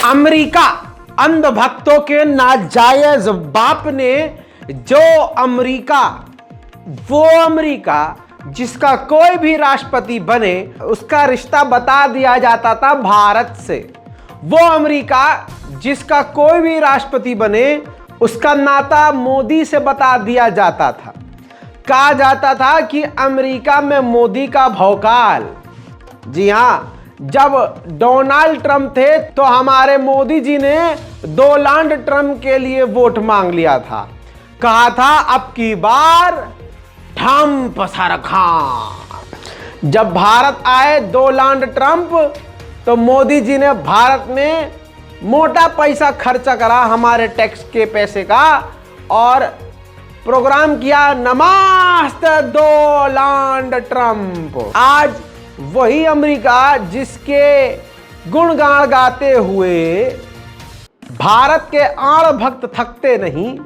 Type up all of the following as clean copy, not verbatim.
America अंधभक्तों के नाजायज बाप ने जो अमेरिका जिसका कोई भी राष्ट्रपति बने उसका रिश्ता बता दिया जाता था भारत से। वो अमेरिका जिसका कोई भी राष्ट्रपति बने उसका नाता मोदी से बता दिया जाता था। कहा जाता था कि अमेरिका में मोदी का भौकाल। जी हाँ, जब डोनाल्ड ट्रंप थे तो हमारे मोदी जी ने डोनाल्ड ट्रंप के लिए वोट मांग लिया था। कहा था अब की बार ट्रंप सरकार। जब भारत आए डोनाल्ड ट्रंप तो मोदी जी ने भारत में मोटा पैसा खर्चा करा हमारे टैक्स के पैसे का और प्रोग्राम किया नमस्ते डोनाल्ड ट्रंप। आज वही अमेरिका जिसके गुणगान गाते हुए भारत के आड़ भक्त थकते नहीं,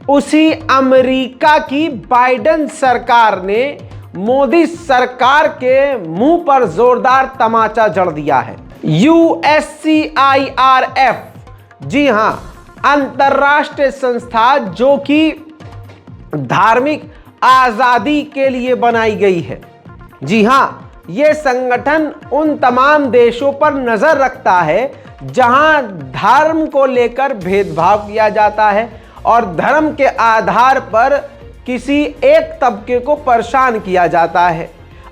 उसी अमेरिका की बाइडेन सरकार ने मोदी सरकार के मुंह पर जोरदार तमाचा जड़ दिया है। USCIRF, जी हां, अंतरराष्ट्रीय संस्था जो कि धार्मिक आजादी के लिए बनाई गई है। जी हां, यह संगठन उन तमाम देशों पर नजर रखता है जहां धर्म को लेकर भेदभाव किया जाता है और धर्म के आधार पर किसी एक तबके को परेशान किया जाता है।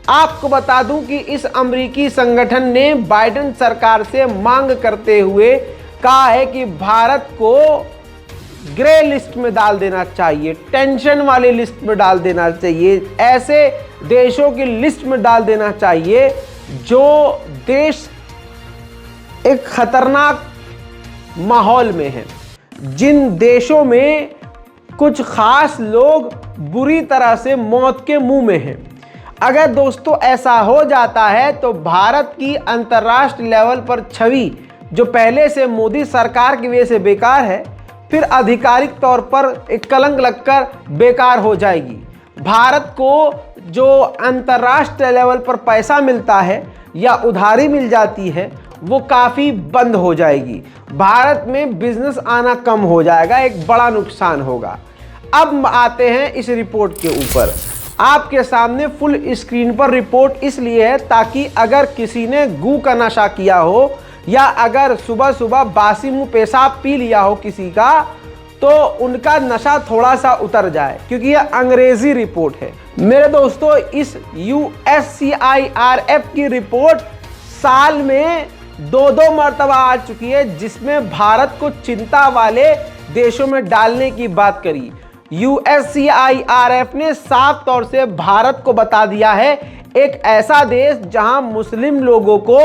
आपको बता दूं कि इस अमेरिकी संगठन ने बाइडेन सरकार से मांग करते हुए कहा है कि भारत को ग्रे लिस्ट में डाल देना चाहिए, टेंशन वाली लिस्ट में डाल देना चाहिए, ऐसे देशों की लिस्ट में डाल देना चाहिए जो देश एक खतरनाक माहौल में है, जिन देशों में कुछ खास लोग बुरी तरह से मौत के मुंह में हैं। अगर दोस्तों ऐसा हो जाता है तो भारत की अंतर्राष्ट्रीय लेवल पर छवि जो पहले से मोदी सरकार की वजह से बेकार है, फिर आधिकारिक तौर पर एक कलंक लगकर बेकार हो जाएगी। भारत को जो अंतर्राष्ट्रीय लेवल पर पैसा मिलता है या उधारी मिल जाती है वो काफ़ी बंद हो जाएगी। भारत में बिजनेस आना कम हो जाएगा, एक बड़ा नुकसान होगा। अब आते हैं इस रिपोर्ट के ऊपर। आपके सामने फुल स्क्रीन पर रिपोर्ट इसलिए है ताकि अगर किसी ने गू का नशा किया हो या अगर सुबह सुबह बासी मुंह पेशाब पी लिया हो किसी का तो उनका नशा थोड़ा सा उतर जाए, क्योंकि यह अंग्रेजी रिपोर्ट है। मेरे दोस्तों, इस USCIRF की रिपोर्ट साल में दो मर्तबा आ चुकी है जिसमें भारत को चिंता वाले देशों में डालने की बात करी। USCIRF ने साफ तौर से भारत को बता दिया है एक ऐसा देश जहां मुस्लिम लोगों को,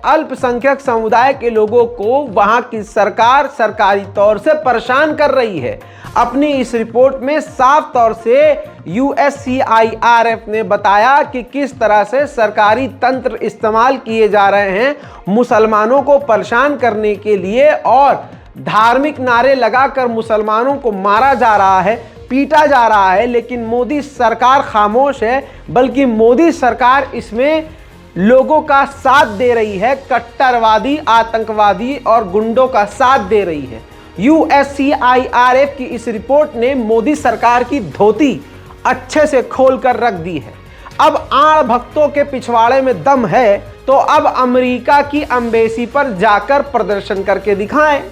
अल्पसंख्यक समुदाय के लोगों को वहां की सरकार सरकारी तौर से परेशान कर रही है। अपनी इस रिपोर्ट में साफ तौर से USCIRF ने बताया कि किस तरह से सरकारी तंत्र इस्तेमाल किए जा रहे हैं मुसलमानों को परेशान करने के लिए और धार्मिक नारे लगाकर मुसलमानों को मारा जा रहा है, पीटा जा रहा है, लेकिन मोदी सरकार खामोश है। बल्कि मोदी सरकार इसमें लोगों का साथ दे रही है, कट्टरवादी, आतंकवादी और गुंडों का साथ दे रही है। USCIRF की इस रिपोर्ट ने मोदी सरकार की धोती अच्छे से खोल कर रख दी है। अब आड़ भक्तों के पिछवाड़े में दम है तो अब अमेरिका की एम्बेसी पर जाकर प्रदर्शन करके दिखाएं,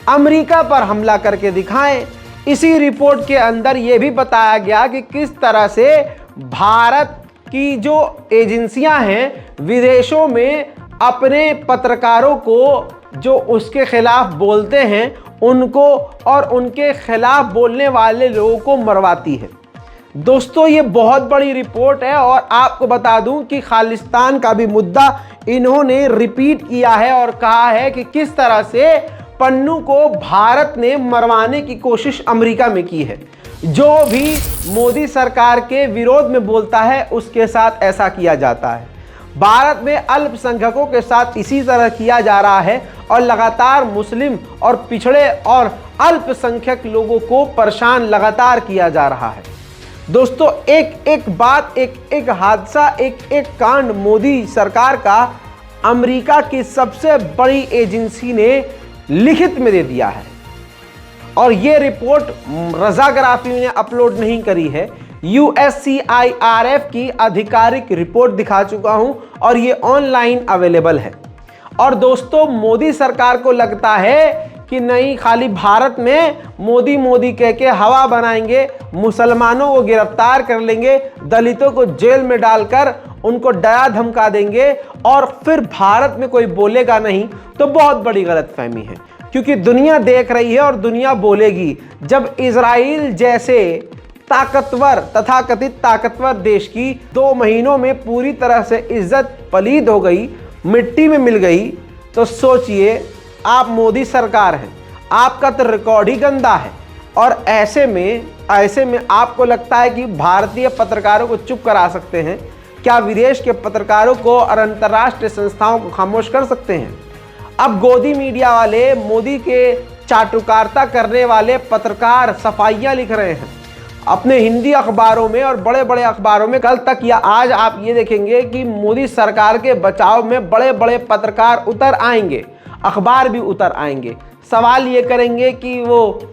अमेरिका पर हमला करके दिखाएं। इसी रिपोर्ट के अंदर यह भी बताया गया कि किस तरह से भारत की जो एजेंसियां हैं विदेशों में अपने पत्रकारों को जो उसके खिलाफ बोलते हैं उनको और उनके खिलाफ बोलने वाले लोगों को मरवाती है। दोस्तों, ये बहुत बड़ी रिपोर्ट है और आपको बता दूं कि खालिस्तान का भी मुद्दा इन्होंने रिपीट किया है और कहा है कि किस तरह से पन्नू को भारत ने मरवाने की कोशिश अमेरिका में की है। जो भी मोदी सरकार के विरोध में बोलता है उसके साथ ऐसा किया जाता है। भारत में अल्पसंख्यकों के साथ इसी तरह किया जा रहा है और लगातार मुस्लिम और पिछड़े और अल्पसंख्यक लोगों को परेशान लगातार किया जा रहा है। दोस्तों, एक एक बात, एक एक हादसा, एक एक कांड मोदी सरकार का अमेरिका की सबसे बड़ी एजेंसी ने लिखित में दे दिया है। और ये रिपोर्ट रजा गराफी ने अपलोड नहीं करी है, USCIRF की आधिकारिक रिपोर्ट दिखा चुका हूं और ये ऑनलाइन अवेलेबल है। और दोस्तों, मोदी सरकार को लगता है कि नहीं, खाली भारत में मोदी मोदी कह के हवा बनाएंगे, मुसलमानों को गिरफ्तार कर लेंगे, दलितों को जेल में डालकर उनको डरा धमका देंगे और फिर भारत में कोई बोलेगा नहीं, तो बहुत बड़ी गलतफहमी है। क्योंकि दुनिया देख रही है और दुनिया बोलेगी। जब इजराइल जैसे ताकतवर, तथाकथित ताकतवर देश की 2 महीनों में पूरी तरह से इज्जत पलीद हो गई, मिट्टी में मिल गई, तो सोचिए आप मोदी सरकार हैं, आपका तो रिकॉर्ड ही गंदा है। और ऐसे में आपको लगता है कि भारतीय पत्रकारों को चुप करा सकते हैं? क्या विदेश के पत्रकारों को और अंतर्राष्ट्रीय संस्थाओं को खामोश कर सकते हैं? अब गोदी मीडिया वाले, मोदी के चाटुकारिता करने वाले पत्रकार सफाइयां लिख रहे हैं अपने हिंदी अखबारों में और बड़े बड़े अखबारों में। कल तक या आज आप ये देखेंगे कि मोदी सरकार के बचाव में बड़े बड़े पत्रकार उतर आएंगे, अखबार भी उतर आएंगे। सवाल ये करेंगे कि वो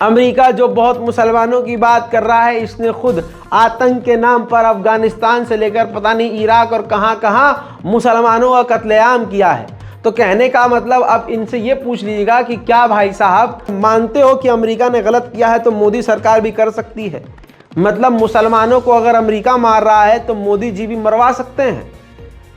अमेरिका जो बहुत मुसलमानों की बात कर रहा है, इसने खुद आतंक के नाम पर अफगानिस्तान से लेकर पता नहीं इराक और कहां कहां मुसलमानों का कत्लेआम किया है। तो कहने का मतलब अब इनसे ये पूछ लीजिएगा कि क्या भाई साहब मानते हो कि अमेरिका ने गलत किया है तो मोदी सरकार भी कर सकती है? मतलब मुसलमानों को अगर अमेरिका मार रहा है तो मोदी जी भी मरवा सकते हैं?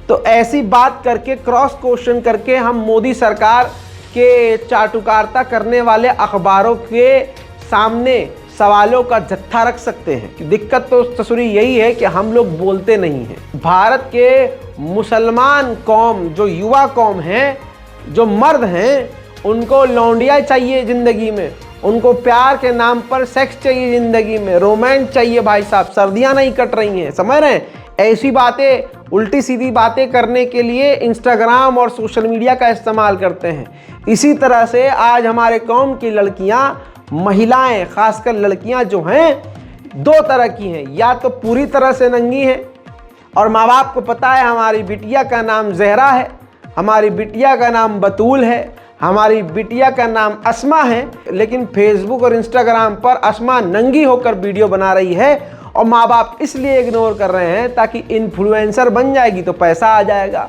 तो ऐसी बात करके, क्रॉस क्वेश्चन करके हम मोदी सरकार के चाटुकारिता करने वाले अखबारों के सामने सवालों का जत्था रख सकते हैं। दिक्कत तो तस्वीर यही है कि हम लोग बोलते नहीं हैं। भारत के मुसलमान कौम, जो युवा कौम है, जो मर्द हैं, उनको लौंडिया चाहिए ज़िंदगी में, उनको प्यार के नाम पर सेक्स चाहिए ज़िंदगी में, रोमांस चाहिए भाई साहब। सर्दियाँ नहीं कट रही हैं, समझ रहे हैं? ऐसी बातें, उल्टी सीधी बातें करने के लिए इंस्टाग्राम और सोशल मीडिया का इस्तेमाल करते हैं। इसी तरह से आज हमारे कौम की लड़कियां, महिलाएं, खासकर लड़कियां जो हैं, 2 तरह की हैं। या तो पूरी तरह से नंगी हैं और माँ बाप को पता है हमारी बिटिया का नाम जहरा है, हमारी बिटिया का नाम बतूल है, हमारी बिटिया का नाम अस्मा है, लेकिन फेसबुक और इंस्टाग्राम पर अस्मा नंगी होकर वीडियो बना रही है और माँ बाप इसलिए इग्नोर कर रहे हैं ताकि इन्फ्लुएंसर बन जाएगी तो पैसा आ जाएगा।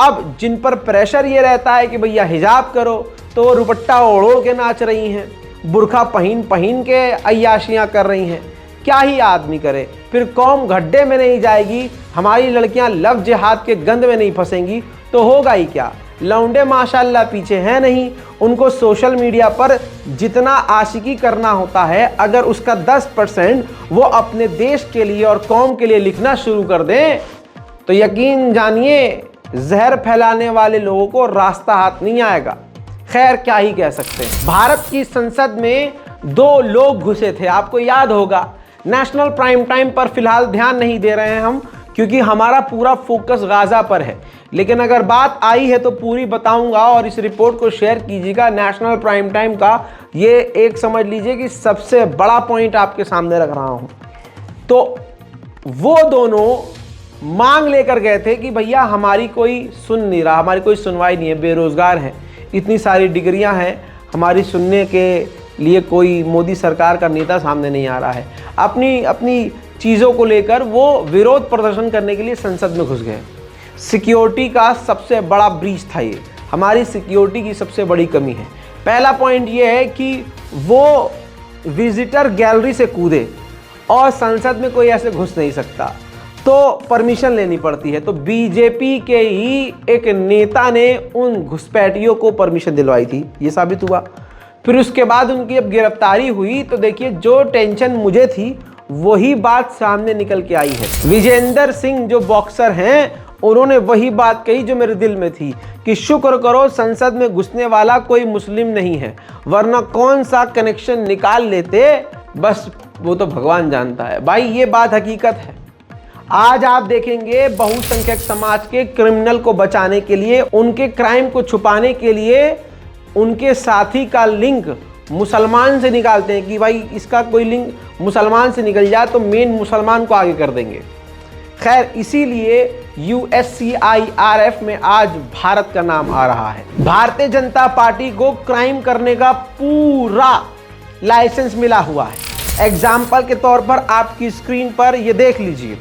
अब जिन पर प्रेशर ये रहता है कि भैया हिजाब करो, तो वो दुपट्टा ओढ़ के नाच रही हैं, बुरखा पहन के अय्याशियाँ कर रही हैं। क्या ही आदमी करे? फिर कौम गड्ढे में नहीं जाएगी, हमारी लड़कियां लव जिहाद के गंद में नहीं फंसेंगी, तो होगा ही क्या? लौंडे माशाल्लाह पीछे हैं नहीं। उनको सोशल मीडिया पर जितना आशिकी करना होता है, अगर उसका 10% वो अपने देश के लिए और कौम के लिए लिखना शुरू कर दें, तो यकीन जानिए जहर फैलाने वाले लोगों को रास्ता हाथ नहीं आएगा। खैर, क्या ही कह सकते हैं। भारत की संसद में 2 लोग घुसे थे, आपको याद होगा। नेशनल प्राइम टाइम पर फिलहाल ध्यान नहीं दे रहे हैं हम, क्योंकि हमारा पूरा फोकस गाजा पर है। लेकिन अगर बात आई है तो पूरी बताऊंगा और इस रिपोर्ट को शेयर कीजिएगा। नेशनल प्राइम टाइम का ये एक समझ लीजिए कि सबसे बड़ा पॉइंट आपके सामने रख रहा हूं। तो वो दोनों मांग लेकर गए थे कि भैया हमारी कोई सुन नहीं रहा, हमारी कोई सुनवाई नहीं है, बेरोजगार हैं, इतनी सारी डिग्रियां हैं, हमारी सुनने के लिए कोई मोदी सरकार का नेता सामने नहीं आ रहा है। अपनी चीज़ों को लेकर वो विरोध प्रदर्शन करने के लिए संसद में घुस गए। सिक्योरिटी का सबसे बड़ा ब्रीच था ये, हमारी सिक्योरिटी की सबसे बड़ी कमी है। पहला पॉइंट ये है कि वो विजिटर गैलरी से कूदे और संसद में कोई ऐसे घुस नहीं सकता, तो परमिशन लेनी पड़ती है। तो बीजेपी के ही एक नेता ने उन घुसपैठियों को परमिशन दिलवाई थी, ये साबित हुआ। फिर उसके बाद उनकी अब गिरफ्तारी हुई तो देखिए, जो टेंशन मुझे थी वही बात सामने निकल के आई है। विजेंदर सिंह जो बॉक्सर हैं, उन्होंने वही बात कही जो मेरे दिल में थी कि शुक्र करो संसद में घुसने वाला कोई मुस्लिम नहीं है, वरना कौन सा कनेक्शन निकाल लेते, बस वो तो भगवान जानता है। भाई ये बात हकीकत है। आज आप देखेंगे बहुसंख्यक समाज के क्रिमिनल को बचाने के लिए, उनके क्राइम को छुपाने के लिए उनके साथी का लिंक मुसलमान से निकालते हैं कि भाई इसका कोई लिंक मुसलमान से निकल जाए तो मेन मुसलमान को आगे कर देंगे। खैर, इसीलिए USCIRF में आज भारत का नाम आ रहा है। भारतीय जनता पार्टी को क्राइम करने का पूरा लाइसेंस मिला हुआ है। एग्जाम्पल के तौर पर आपकी स्क्रीन पर ये देख लीजिए,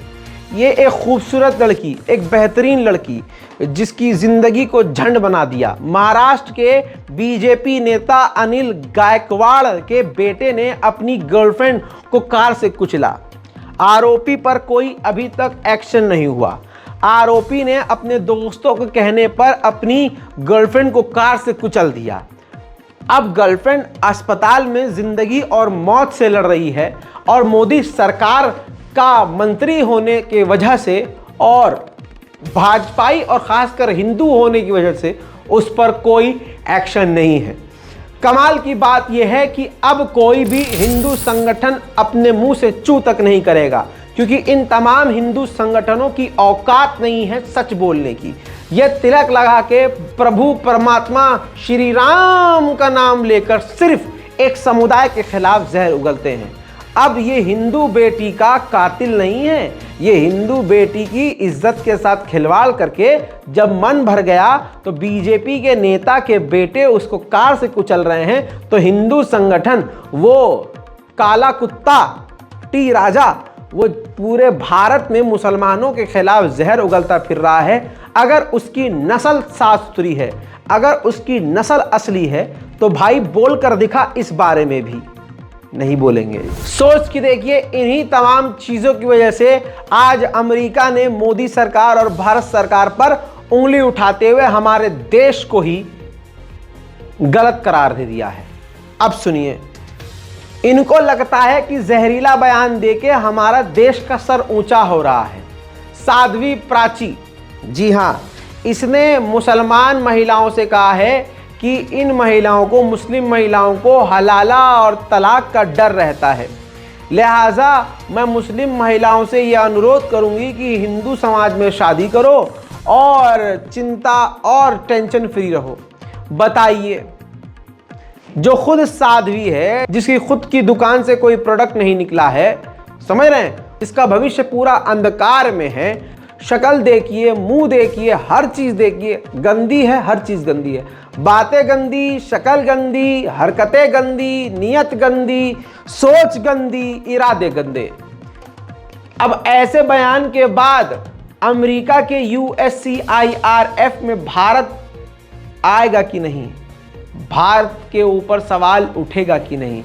ये एक खूबसूरत लड़की, एक बेहतरीन लड़की जिसकी जिंदगी को झंड बना दिया। महाराष्ट्र के बीजेपी नेता अनिल गायकवाड़ के बेटे ने अपनी गर्लफ्रेंड को कार से कुचला। आरोपी पर कोई अभी तक एक्शन नहीं हुआ। आरोपी ने अपने दोस्तों के कहने पर अपनी गर्लफ्रेंड को कार से कुचल दिया। अब गर्लफ्रेंड अस्पताल में जिंदगी और मौत से लड़ रही है और मोदी सरकार का मंत्री होने की वजह से और भाजपाई और खासकर हिंदू होने की वजह से उस पर कोई एक्शन नहीं है। कमाल की बात यह है कि अब कोई भी हिंदू संगठन अपने मुंह से चू तक नहीं करेगा, क्योंकि इन तमाम हिंदू संगठनों की औकात नहीं है सच बोलने की। ये तिलक लगा के प्रभु परमात्मा श्री राम का नाम लेकर सिर्फ एक समुदाय के खिलाफ जहर उगलते हैं। अब ये हिंदू बेटी का कातिल नहीं है, ये हिंदू बेटी की इज्जत के साथ खिलवाड़ करके जब मन भर गया तो बीजेपी के नेता के बेटे उसको कार से कुचल रहे हैं, तो हिंदू संगठन वो काला कुत्ता टी राजा वो पूरे भारत में मुसलमानों के खिलाफ जहर उगलता फिर रहा है। अगर उसकी नस्ल साफ सुथरी है, अगर उसकी नस्ल असली है, तो भाई बोल कर दिखा। इस बारे में भी नहीं बोलेंगे। सोच के देखिए, इन्हीं तमाम चीजों की वजह से आज अमेरिका ने मोदी सरकार और भारत सरकार पर उंगली उठाते हुए हमारे देश को ही गलत करार दे दिया है। अब सुनिए, इनको लगता है कि जहरीला बयान देके हमारा देश का सर ऊंचा हो रहा है। साध्वी प्राची, जी हां, इसने मुसलमान महिलाओं से कहा है कि इन महिलाओं को, मुस्लिम महिलाओं को हलाला और तलाक का डर रहता है। लिहाजा मैं मुस्लिम महिलाओं से यह अनुरोध करूंगी कि हिंदू समाज में शादी करो और चिंता और टेंशन फ्री रहो। बताइए, जो खुद साध्वी है, जिसकी खुद की दुकान से कोई प्रोडक्ट नहीं निकला है, समझ रहे हैं, इसका भविष्य पूरा अंधकार में है। शक्ल देखिए, मुंह देखिए, हर चीज देखिए, गंदी है, हर चीज गंदी है। बातें गंदी, शक्ल गंदी, हरकतें गंदी, नियत गंदी, सोच गंदी, इरादे गंदे। अब ऐसे बयान के बाद अमेरिका के USCIRF में भारत आएगा कि नहीं? भारत के ऊपर सवाल उठेगा कि नहीं?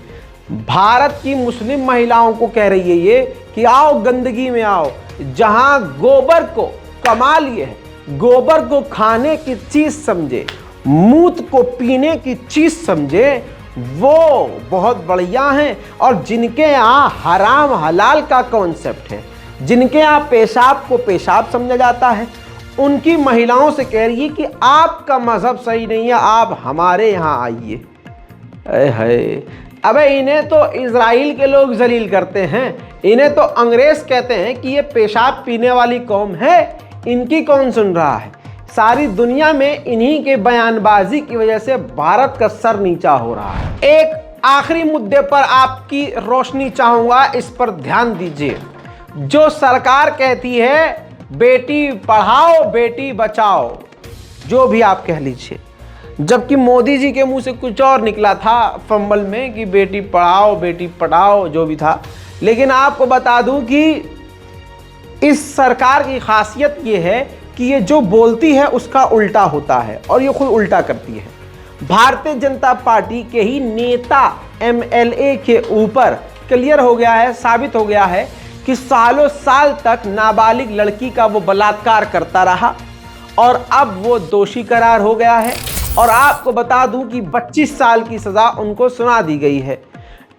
भारत की मुस्लिम महिलाओं को कह रही है ये कि आओ गंदगी में आओ, जहां गोबर को, कमाल ये है, गोबर को खाने की चीज समझे, मूत को पीने की चीज समझे, वो बहुत बढ़िया हैं। और जिनके यहाँ हराम हलाल का कॉन्सेप्ट है, जिनके यहाँ पेशाब को पेशाब समझा जाता है, उनकी महिलाओं से कह रही है कि आपका मजहब सही नहीं है, आप हमारे यहाँ आइए। है, अबे इन्हें तो इजराइल के लोग जलील करते हैं, इन्हें तो अंग्रेज कहते हैं कि ये पेशाब पीने वाली कौम है, इनकी कौन सुन रहा है? सारी दुनिया में इन्हीं के बयानबाजी की वजह से भारत का सर नीचा हो रहा है। एक आखिरी मुद्दे पर आपकी रोशनी चाहूंगा, इस पर ध्यान दीजिए। जो सरकार कहती है बेटी पढ़ाओ बेटी बचाओ, जो भी आप कह लीजिए, जबकि मोदी जी के मुंह से कुछ और निकला था फंबल में कि बेटी पढ़ाओ बेटी पढ़ाओ, जो भी था। लेकिन आपको बता दूं कि इस सरकार की खासियत ये है कि ये जो बोलती है उसका उल्टा होता है और ये खुद उल्टा करती है। भारतीय जनता पार्टी के ही नेता MLA के ऊपर क्लियर हो गया है, साबित हो गया है कि सालों साल तक नाबालिग लड़की का वो बलात्कार करता रहा और अब वो दोषी करार हो गया है। और आपको बता दूं कि 25 साल की सजा उनको सुना दी गई है।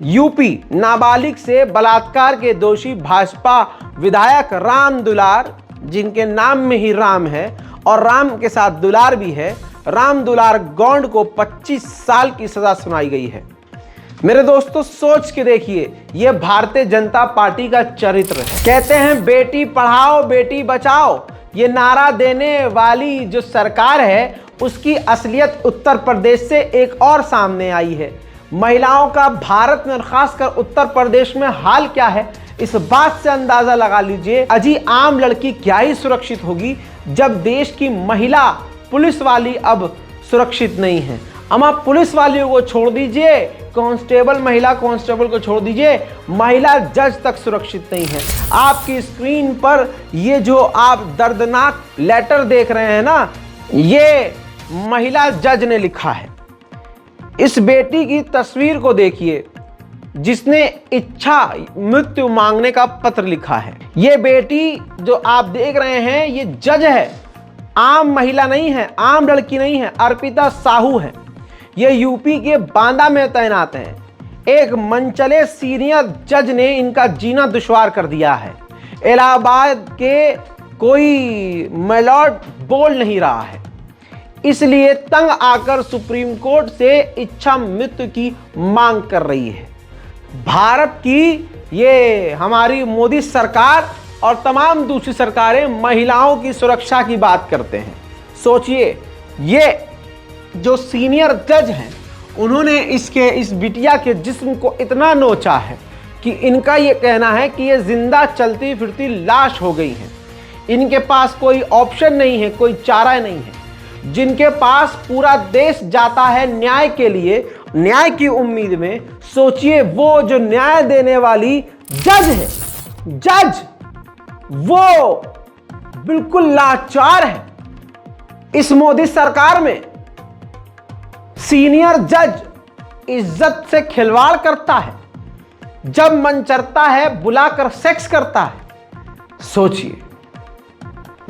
यूपी नाबालिग से बलात्कार के दोषी भाजपा विधायक राम दुलार, जिनके नाम में ही राम है और राम के साथ दुलार भी है, राम दुलार गौंड को 25 साल की सजा सुनाई गई है। मेरे दोस्तों, सोच के देखिए, यह भारतीय जनता पार्टी का चरित्र है। कहते हैं बेटी पढ़ाओ बेटी बचाओ, ये नारा देने वाली जो सरकार है उसकी असलियत उत्तर प्रदेश से एक और सामने आई है। महिलाओं का भारत में और खासकर उत्तर प्रदेश में हाल क्या है, इस बात से अंदाजा लगा लीजिए अजी आम लड़की क्या ही सुरक्षित होगी जब देश की महिला पुलिस वाली अब सुरक्षित नहीं है। अमा पुलिस वालियों को छोड़ दीजिए, कांस्टेबल, महिला कांस्टेबल को छोड़ दीजिए, महिला जज तक सुरक्षित नहीं है। आपकी स्क्रीन पर ये जो आप दर्दनाक लेटर देख रहे हैं ना, ये महिला जज ने लिखा है। इस बेटी की तस्वीर को देखिए जिसने इच्छा मृत्यु मांगने का पत्र लिखा है। ये बेटी जो आप देख रहे हैं ये जज है, आम महिला नहीं है, आम लड़की नहीं है, अर्पिता साहू है। ये यूपी के बांदा में तैनात हैं। एक मनचले सीनियर जज ने इनका जीना दुश्वार कर दिया है। इलाहाबाद के कोई मैलॉर्ड बोल नहीं रहा है, इसलिए तंग आकर सुप्रीम कोर्ट से इच्छा मृत्यु की मांग कर रही है। भारत की ये हमारी मोदी सरकार और तमाम दूसरी सरकारें महिलाओं की सुरक्षा की बात करते हैं। सोचिए, ये जो सीनियर जज हैं उन्होंने इस बिटिया के जिस्म को इतना नोचा है कि इनका ये कहना है कि ये जिंदा चलती फिरती लाश हो गई है। इनके पास कोई ऑप्शन नहीं है, कोई चारा नहीं है। जिनके पास पूरा देश जाता है न्याय के लिए, न्याय की उम्मीद में, सोचिए वो जो न्याय देने वाली जज है, जज वो बिल्कुल लाचार है। इस मोदी सरकार में सीनियर जज इज्जत से खिलवाड़ करता है, जब मन चढ़ता है बुलाकर सेक्स करता है। सोचिए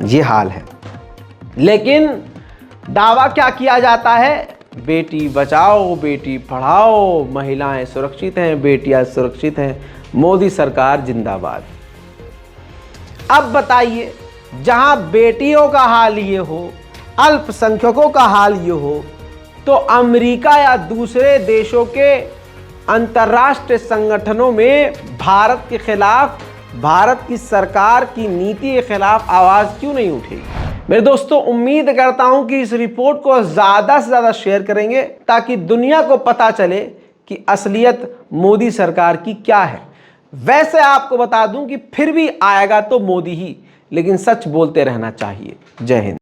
ये हाल है। लेकिन दावा क्या किया जाता है, बेटी बचाओ, बेटी पढ़ाओ, महिलाएं सुरक्षित हैं, बेटियां सुरक्षित हैं, मोदी सरकार जिंदाबाद। अब बताइए, जहां बेटियों का हाल ये हो, अल्पसंख्यकों का हाल ये हो, तो अमेरिका या दूसरे देशों के अंतर्राष्ट्रीय संगठनों में भारत के खिलाफ, भारत की सरकार की नीति के खिलाफ आवाज क्यों नहीं उठेगी? मेरे दोस्तों, उम्मीद करता हूं कि इस रिपोर्ट को ज्यादा से ज्यादा शेयर करेंगे ताकि दुनिया को पता चले कि असलियत मोदी सरकार की क्या है। वैसे आपको बता दूं कि फिर भी आएगा तो मोदी ही, लेकिन सच बोलते रहना चाहिए। जय हिंद।